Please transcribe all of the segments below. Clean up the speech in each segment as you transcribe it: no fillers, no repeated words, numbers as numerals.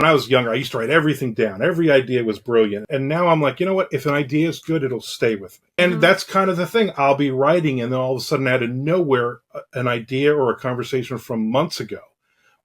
When I was younger, I used to write everything down. Every idea was brilliant. And now I'm like, you know what? If an idea is good, it'll stay with me. And that's kind of the thing. I'll be writing, and then all of a sudden, out of nowhere, an idea or a conversation from months ago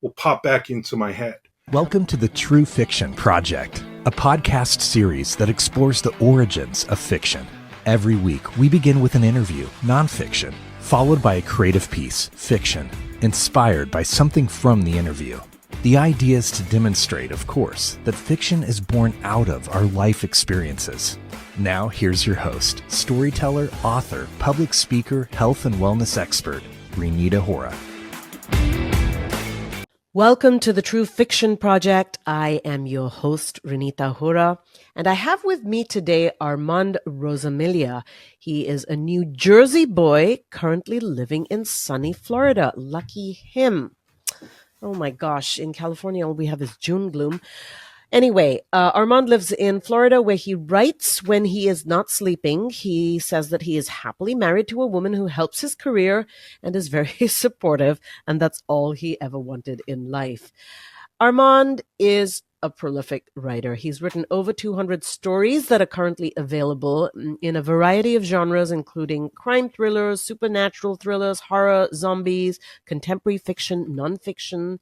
will pop back into my head. Welcome to the True Fiction Project, a podcast series that explores the origins of fiction. Every week, we begin with an interview, nonfiction, followed by a creative piece, fiction, inspired by something from the interview. The idea is to demonstrate, of course, that fiction is born out of our life experiences. Now, here's your host, storyteller, author, public speaker, health and wellness expert, Renita Hora. Welcome to the True Fiction Project. I am your host, Renita Hora, and I have with me today Armand Rosamilia. He is a New Jersey boy currently living in sunny Florida. Lucky him. Oh my gosh, in California, all we have is June gloom. Anyway, Armand lives in Florida where he writes when he is not sleeping. He says that he is happily married to a woman who helps his career and is very supportive, and that's all he ever wanted in life. Armand is a prolific writer. He's written over 200 stories that are currently available in a variety of genres, including crime thrillers, supernatural thrillers, horror, zombies, contemporary fiction, nonfiction.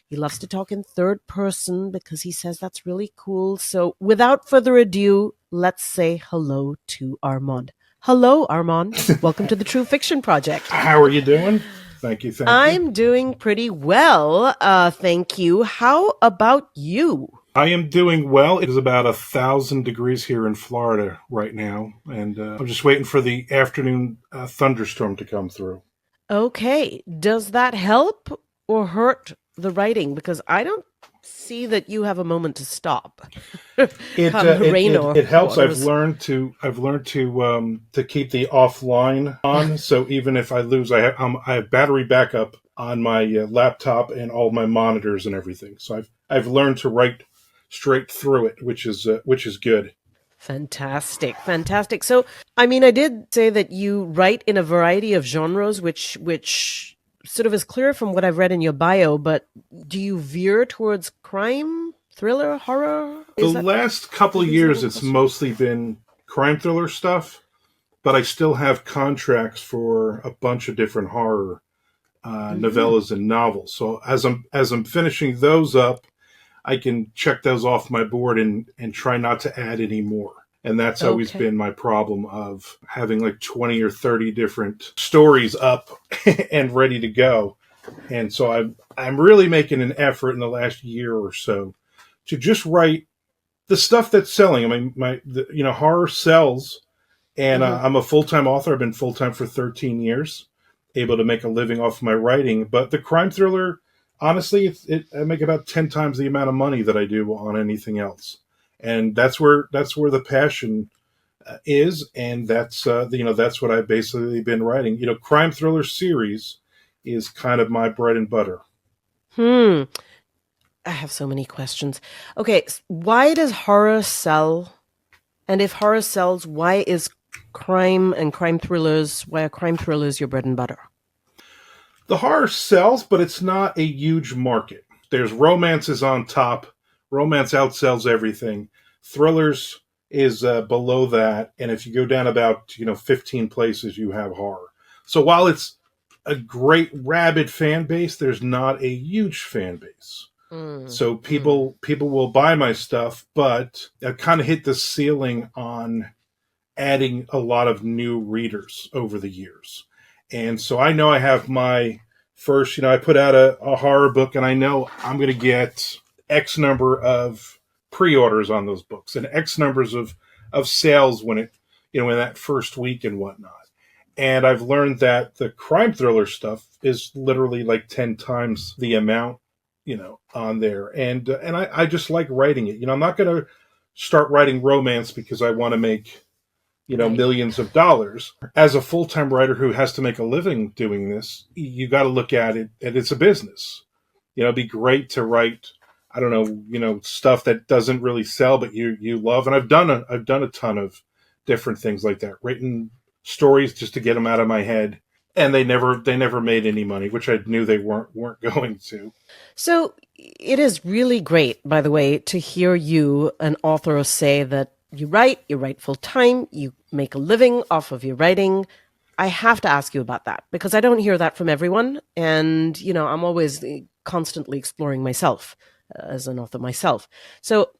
He loves to talk in third person because he says that's really cool. So without further ado, let's say hello to Armand. Hello, Armand. Welcome to the True Fiction Project. How are you doing? Thank you. I'm doing pretty well. Thank you. How about you? I am doing well. It is about 1,000 degrees here in Florida right now, and I'm just waiting for the afternoon thunderstorm to come through. Okay. Does that help or hurt the writing? Because I don't see that you have a moment to stop. It helps. I've learned to keep the offline on. So even if I lose, I have battery backup on my laptop and all my monitors and everything. So I've learned to write straight through it, which is good. Fantastic. So, I mean, I did say that you write in a variety of genres, which sort of is clear from what I've read in your bio, but do you veer towards crime, thriller, horror? The last couple of years, it's mostly been crime thriller stuff, but I still have contracts for a bunch of different horror novellas and novels. So as I'm finishing those up, I can check those off my board and try not to add any more. And that's always been my problem of having like 20 or 30 different stories up and ready to go. And so I'm really making an effort in the last year or so to just write the stuff that's selling. I mean, horror sells, and I'm a full-time author. I've been full-time for 13 years, able to make a living off my writing. But the crime thriller, honestly, I make about 10 times the amount of money that I do on anything else. And that's where the passion is, and that's what I've basically been writing. Crime thriller series is kind of my bread and butter. I have so many questions. Okay, why does horror sell? And if horror sells, why are crime thrillers your bread and butter? The horror sells, but it's not a huge market. There's romances on top. Romance outsells everything. Thrillers is below that, and if you go down about 15 places, you have horror. So while it's a great rabid fan base, there's not a huge fan base. So people will buy my stuff, but I've kind of hit the ceiling on adding a lot of new readers over the years. And so I know I have my first, I put out a horror book, and I know I'm going to get X number of pre-orders on those books and X numbers of sales when it, in that first week and whatnot. And I've learned that the crime thriller stuff is literally like 10 times the amount, on there. And I just like writing it. I'm not going to start writing romance because I want to make, millions of dollars. As a full-time writer who has to make a living doing this, you got to look at it, and it's a business. It'd be great to write, I don't know, stuff that doesn't really sell, but you love. And I've done a ton of different things like that. Written stories just to get them out of my head, and they never made any money, which I knew they weren't going to. So it is really great, by the way, to hear you, an author, say that you write full time, you make a living off of your writing. I have to ask you about that because I don't hear that from everyone. And, I'm always constantly exploring myself as an author myself. So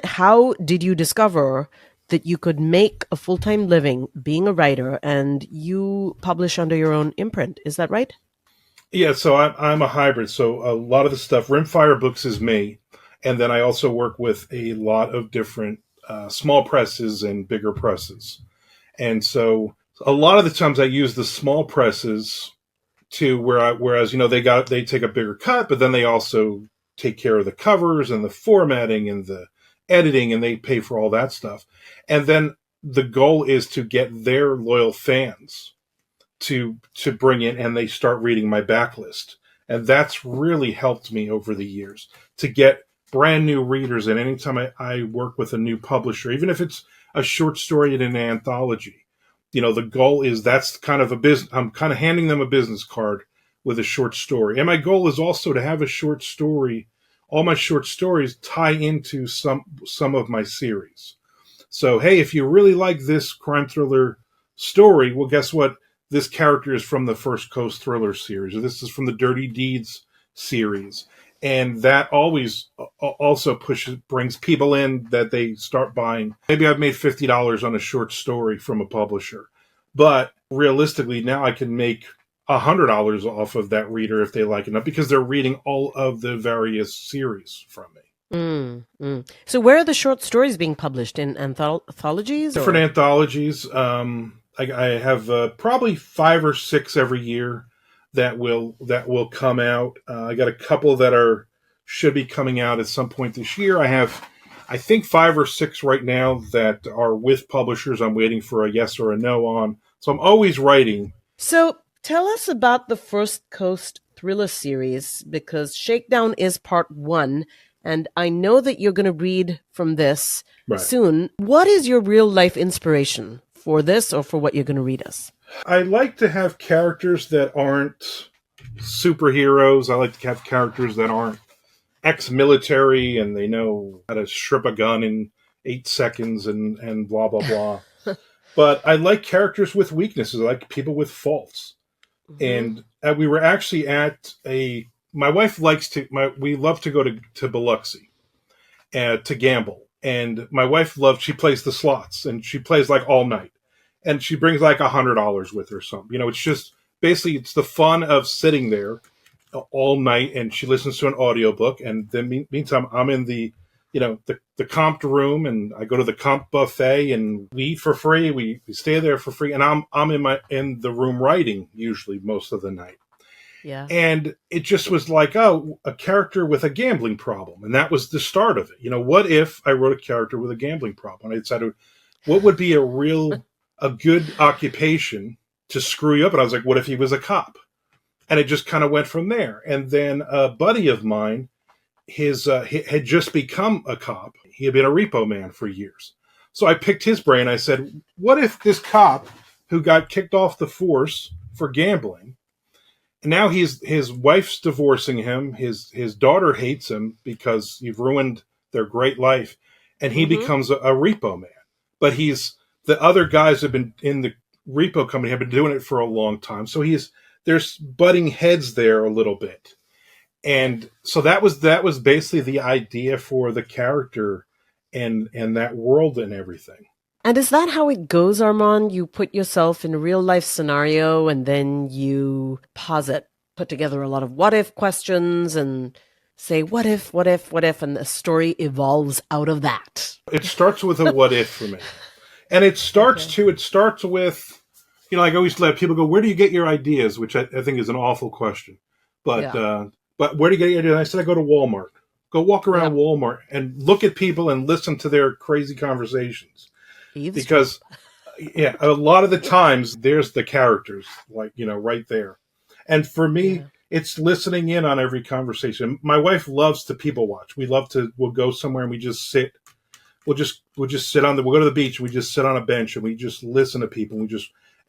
how did you discover that you could make a full-time living being a writer and you publish under your own imprint? Is that right? Yeah, so I'm a hybrid. So a lot of the stuff, Rimfire Books is me. And then I also work with a lot of different small presses and bigger presses. And so a lot of the times I use the small presses to whereas, they take a bigger cut, but then they also take care of the covers and the formatting and the editing, and they pay for all that stuff. And then the goal is to get their loyal fans to bring in, and they start reading my backlist. And that's really helped me over the years to get brand new readers. And anytime I work with a new publisher, even if it's a short story in an anthology, the goal is that's kind of a business. I'm kind of handing them a business card with a short story. And my goal is also to have a short story. All my short stories tie into some of my series. So, hey, if you really like this crime thriller story, well, guess what? This character is from the First Coast Thriller series, or this is from the Dirty Deeds series. And that always also brings people in that they start buying. Maybe I've made $50 on a short story from a publisher, but realistically now I can make $100 off of that reader if they like it enough because they're reading all of the various series from me. So where are the short stories being published? In anthologies? Different anthologies. I have probably 5 or 6 every year that will come out. I got a couple that should be coming out at some point this year. I have, I think, 5 or 6 right now that are with publishers. I'm waiting for a yes or a no on. So I'm always writing. So tell us about the First Coast Thriller series, because Shakedown is part 1, and I know that you're going to read from this soon. What is your real life inspiration for this or for what you're going to read us? I like to have characters that aren't superheroes. I like to have characters that aren't ex-military and they know how to strip a gun in 8 seconds and blah, blah, blah. But I like characters with weaknesses. I like people with faults. Mm-hmm. And we were actually at my wife we love to go to Biloxi to gamble. And my wife she plays the slots and she plays like all night. And she brings like $100 with her or something. It's just basically it's the fun of sitting there all night, and she listens to an audiobook. And then meantime, I'm in the comped room, and I go to the comp buffet, and we eat for free. We stay there for free, and I'm in the room writing usually most of the night. Yeah. And it just was like, a character with a gambling problem, and that was the start of it. What if I wrote a character with a gambling problem? And I decided, what would be a good occupation to screw you up? And I was like, what if he was a cop? And it just kind of went from there. And then a buddy of mine, he had just become a cop. He had been a repo man for years. So I picked his brain. I said, what if this cop who got kicked off the force for gambling, and now his wife's divorcing him, his daughter hates him because you've ruined their great life, and he becomes a repo man. But the other guys have been in the repo company have been doing it for a long time. So there's butting heads there a little bit. And so that was basically the idea for the character and that world and everything. And is that how it goes, Armand? You put yourself in a real life scenario and then you put together a lot of what if questions and say, what if, and the story evolves out of that. It starts with a what if for me. And it starts with, I always let people go, where do you get your ideas? Which I think is an awful question. But where do you get your ideas? And I said, I go to Walmart. Go walk around Walmart and look at people and listen to their crazy conversations. Because, a lot of the times there's the characters, right there. And for me, it's listening in on every conversation. My wife loves to people watch. We'll go somewhere and we just sit. We'll just sit we'll go to the beach and we just sit on a bench and we just listen to people.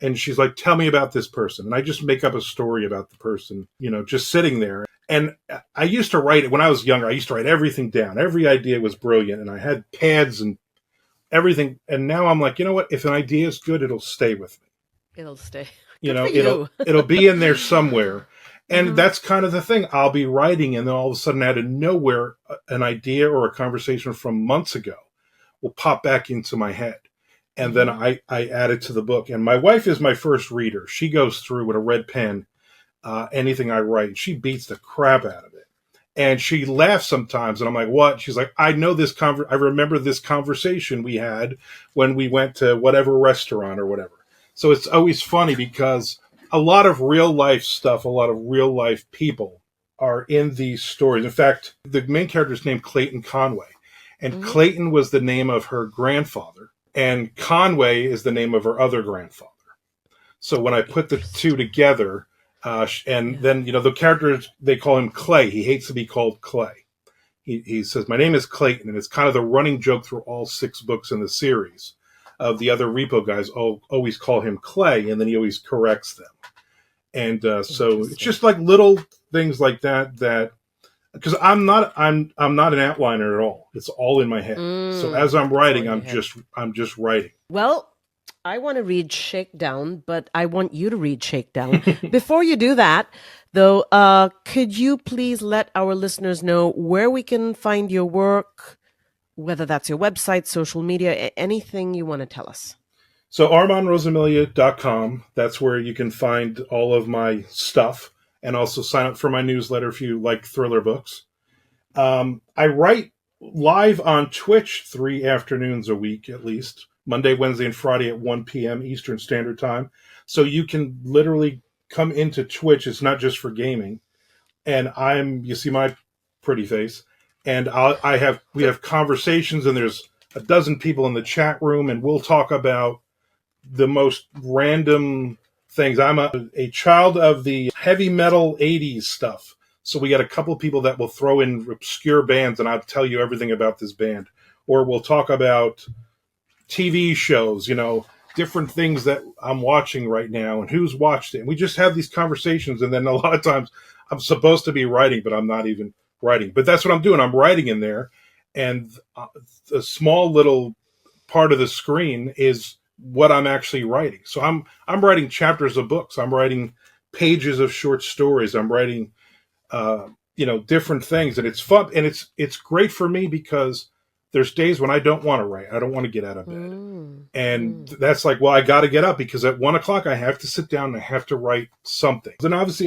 And she's like, tell me about this person. And I just make up a story about the person, just sitting there. And I used to write it when I was younger. I used to write everything down. Every idea was brilliant, and I had pads and everything. And now I'm like, you know what? If an idea is good, it'll stay with me. It'll stay. You Good know, for you. it'll be in there somewhere. And Mhm. that's kind of the thing. I'll be writing, and then all of a sudden, out of nowhere, an idea or a conversation from months ago will pop back into my head. And then I add it to the book. And my wife is my first reader. She goes through with a red pen anything I write. She beats the crap out of it. And she laughs sometimes, and I'm like, what? She's like, I know this I remember this conversation we had when we went to whatever restaurant or whatever. So it's always funny because a lot of real life stuff, a lot of real life people are in these stories. In fact, the main character is named Clayton Conway. And Clayton was the name of her grandfather, and Conway is the name of her other grandfather. So when I put the two together, then, the characters, they call him Clay. He hates to be called Clay. He says, my name is Clayton, and it's kind of the running joke through all 6 books in the series of the other repo guys always call him Clay, and then he always corrects them. And so it's just like little things like that because I'm not an outliner at all. It's all in my head. So as I'm writing, I'm just writing. Well, I want to read Shakedown, but I want you to read Shakedown. Before you do that, though, could you please let our listeners know where we can find your work, whether that's your website, social media, anything you want to tell us? So ArmandRosamilia.com, that's where you can find all of my stuff, and also sign up for my newsletter if you like thriller books. I write live on Twitch 3 afternoons a week, at least. Monday, Wednesday, and Friday at 1 p.m. Eastern Standard Time. So you can literally come into Twitch. It's not just for gaming. And you see my pretty face. And we have conversations, and there's a dozen people in the chat room, and we'll talk about the most random things. I'm a child of the heavy metal 80s stuff. So we got a couple of people that will throw in obscure bands, and I'll tell you everything about this band. Or we'll talk about TV shows, different things that I'm watching right now and who's watched it. And we just have these conversations. And then a lot of times I'm supposed to be writing, but I'm not even writing. But that's what I'm doing. I'm writing in there. And the small little part of the screen is what I'm actually writing. So I'm writing chapters of books. I'm writing pages of short stories. I'm writing, different things. And it's fun. And it's great for me because there's days when I don't want to write. I don't want to get out of bed. And that's like, well, I got to get up because at 1 o'clock I have to sit down and I have to write something. And obviously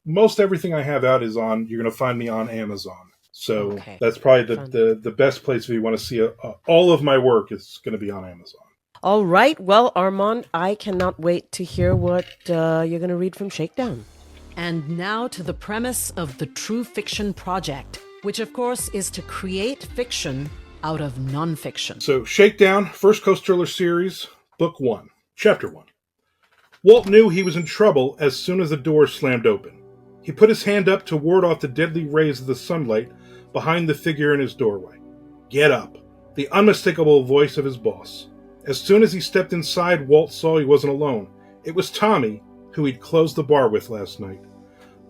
most everything I have out is you're going to find me on Amazon. So that's probably the best place if you want to see all of my work is going to be on Amazon. All right. Well, Armand, I cannot wait to hear what you're going to read from Shakedown. And now to the premise of the True Fiction Project, which, of course, is to create fiction out of nonfiction. So, Shakedown, First Coast Thriller Series, Book 1, Chapter 1. Walt knew he was in trouble as soon as the door slammed open. He put his hand up to ward off the deadly rays of the sunlight behind the figure in his doorway. Get up, the unmistakable voice of his boss. As soon as he stepped inside, Walt saw he wasn't alone. It was Tommy, who he'd closed the bar with last night.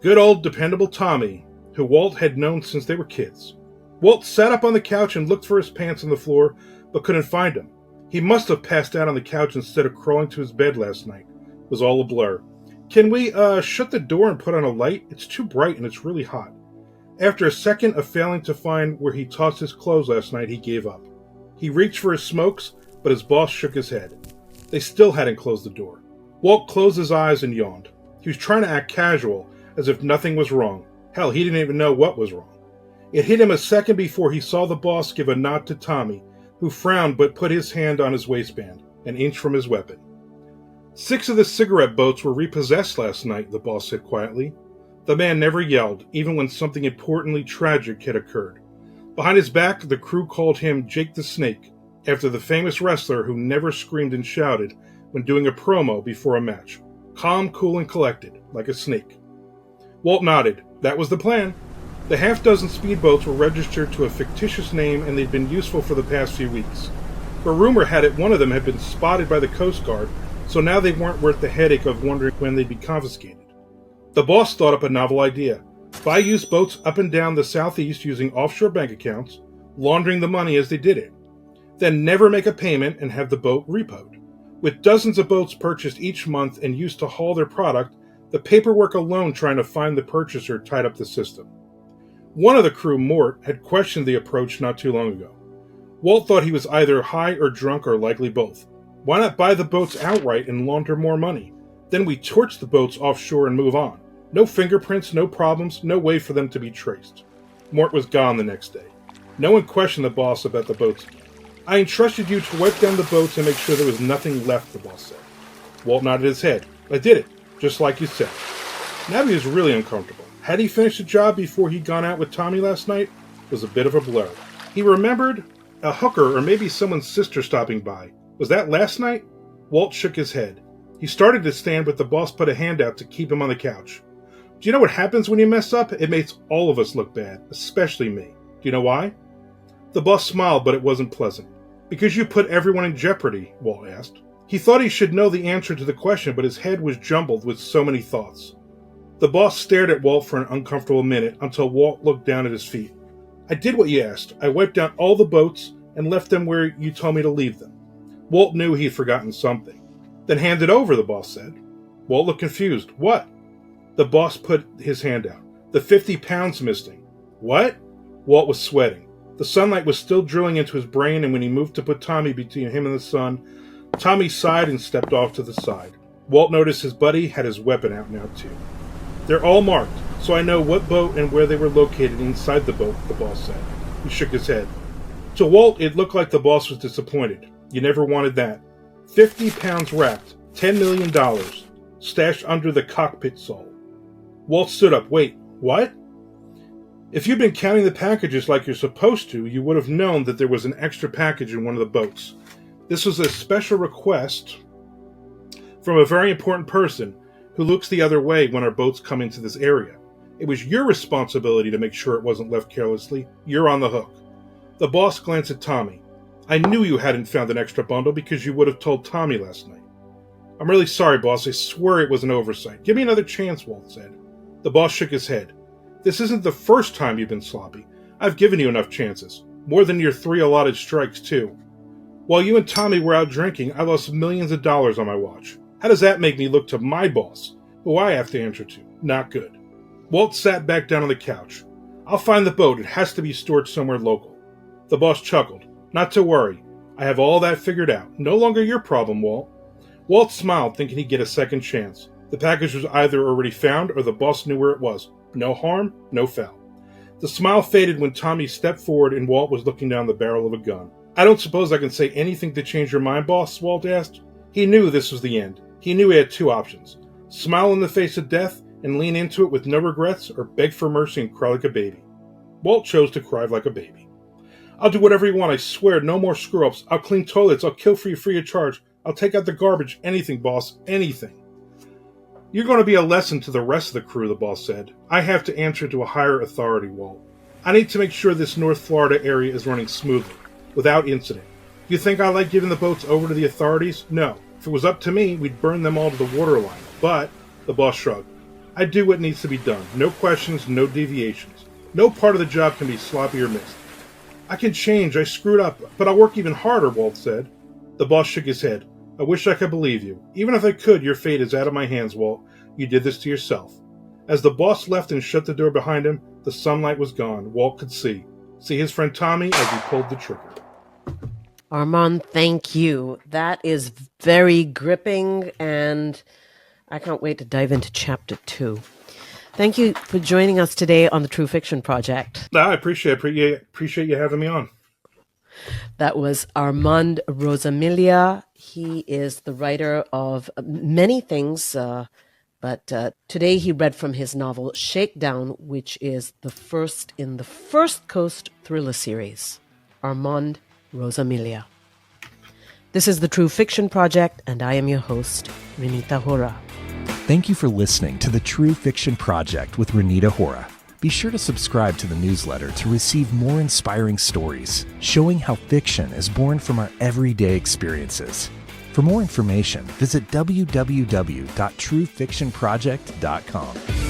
Good old dependable Tommy, who Walt had known since they were kids. Walt sat up on the couch and looked for his pants on the floor, but couldn't find them. He must have passed out on the couch instead of crawling to his bed last night. It was all a blur. Can we, shut the door and put on a light? It's too bright and it's really hot. After a second of failing to find where he tossed his clothes last night, he gave up. He reached for his smokes, but his boss shook his head. They still hadn't closed the door. Walt closed his eyes and yawned. He was trying to act casual, as if nothing was wrong. Hell, he didn't even know what was wrong. It hit him a second before he saw the boss give a nod to Tommy, who frowned but put his hand on his waistband, an inch from his weapon. 6 of the cigarette boats were repossessed last night, the boss said quietly. The man never yelled, even when something importantly tragic had occurred. Behind his back, the crew called him Jake the Snake, after the famous wrestler who never screamed and shouted when doing a promo before a match. Calm, cool, and collected, like a snake. Walt nodded. That was the plan. The half-dozen speedboats were registered to a fictitious name, and they'd been useful for the past few weeks. But rumor had it one of them had been spotted by the Coast Guard, so now they weren't worth the headache of wondering when they'd be confiscated. The boss thought up a novel idea. buy used boats up and down the southeast using offshore bank accounts, laundering the money as they did it. Then never make a payment and have the boat repoed. With dozens of boats purchased each month and used to haul their product, the paperwork alone trying to find the purchaser tied up the system. One of the crew, Mort, had questioned the approach not too long ago. Walt thought he was either high or drunk or likely both. Why not buy the boats outright and launder more money? Then we torch the boats offshore and move on. No fingerprints, no problems, no way for them to be traced. Mort was gone the next day. No one questioned the boss about the boats. I entrusted you to wipe down the boats and make sure there was nothing left, the boss said. Walt nodded his head. I did it, just like you said. Now he was really uncomfortable. Had he finished the job before he'd gone out with Tommy last night? It was a bit of a blur. He remembered a hooker or maybe someone's sister stopping by. Was that last night? Walt shook his head. He started to stand, but the boss put a hand out to keep him on the couch. Do you know what happens when you mess up? It makes all of us look bad, especially me. Do you know why? The boss smiled, but it wasn't pleasant. Because you put everyone in jeopardy, Walt asked. He thought he should know the answer to the question, but his head was jumbled with so many thoughts. The boss stared at Walt for an uncomfortable minute until Walt looked down at his feet. I did what you asked. I wiped down all the boats and left them where you told me to leave them. Walt knew he'd forgotten something. Then hand it over, the boss said. Walt looked confused. What? The boss put his hand out. The 50 pounds missing. What? Walt was sweating. The sunlight was still drilling into his brain, and when he moved to put Tommy between him and the sun, Tommy sighed and stepped off to the side. Walt noticed his buddy had his weapon out now, too. They're all marked, so I know what boat and where they were located inside the boat, the boss said. He shook his head. To Walt, it looked like the boss was disappointed. You never wanted that. 50 pounds wrapped, $10 million, stashed under the cockpit sole. Walt stood up. Wait, what? If you'd been counting the packages like you're supposed to, you would have known that there was an extra package in one of the boats. This was a special request from a very important person who looks the other way when our boats come into this area. It was your responsibility to make sure it wasn't left carelessly. You're on the hook. The boss glanced at Tommy. I knew you hadn't found an extra bundle because you would have told Tommy last night. I'm really sorry, boss. I swear it was an oversight. Give me another chance, Walt said. The boss shook his head. This isn't the first time you've been sloppy. I've given you enough chances. More than your 3 allotted strikes, too. While you and Tommy were out drinking, I lost millions of dollars on my watch. How does that make me look to my boss, who I have to answer to? Not good. Walt sat back down on the couch. I'll find the boat. It has to be stored somewhere local. The boss chuckled. Not to worry. I have all that figured out. No longer your problem, Walt. Walt smiled, thinking he'd get a second chance. The package was either already found or the boss knew where it was. No harm, no foul. The smile faded when Tommy stepped forward and Walt was looking down the barrel of a gun. I don't suppose I can say anything to change your mind, boss? Walt asked. He knew this was the end. He knew he had 2 options. Smile in the face of death and lean into it with no regrets, or beg for mercy and cry like a baby. Walt chose to cry like a baby. I'll do whatever you want, I swear, no more screw-ups. I'll clean toilets, I'll kill for you free of charge. I'll take out the garbage, anything, boss, anything. You're going to be a lesson to the rest of the crew, the boss said. I have to answer to a higher authority, Walt. I need to make sure this North Florida area is running smoothly, without incident. You think I like giving the boats over to the authorities? No. If it was up to me, we'd burn them all to the waterline. But, the boss shrugged, I do what needs to be done. No questions, no deviations. No part of the job can be sloppy or missed. I can change, I screwed up, but I'll work even harder, Walt said. The boss shook his head. I wish I could believe you. Even if I could, your fate is out of my hands, Walt. You did this to yourself. As the boss left and shut the door behind him, the sunlight was gone. Walt could see his friend Tommy as he pulled the trigger. Armand, thank you. That is very gripping, and I can't wait to dive into chapter 2. Thank you for joining us today on the True Fiction Project. I appreciate you having me on. That was Armand Rosamilia. He is the writer of many things, but today he read from his novel Shakedown, which is the first in the First Coast thriller series. Armand Rosamilia. This is the True Fiction Project, and I am your host, Renita Hora. Thank you for listening to the True Fiction Project with Renita Hora. Be sure to subscribe to the newsletter to receive more inspiring stories showing how fiction is born from our everyday experiences. For more information, visit www.truefictionproject.com.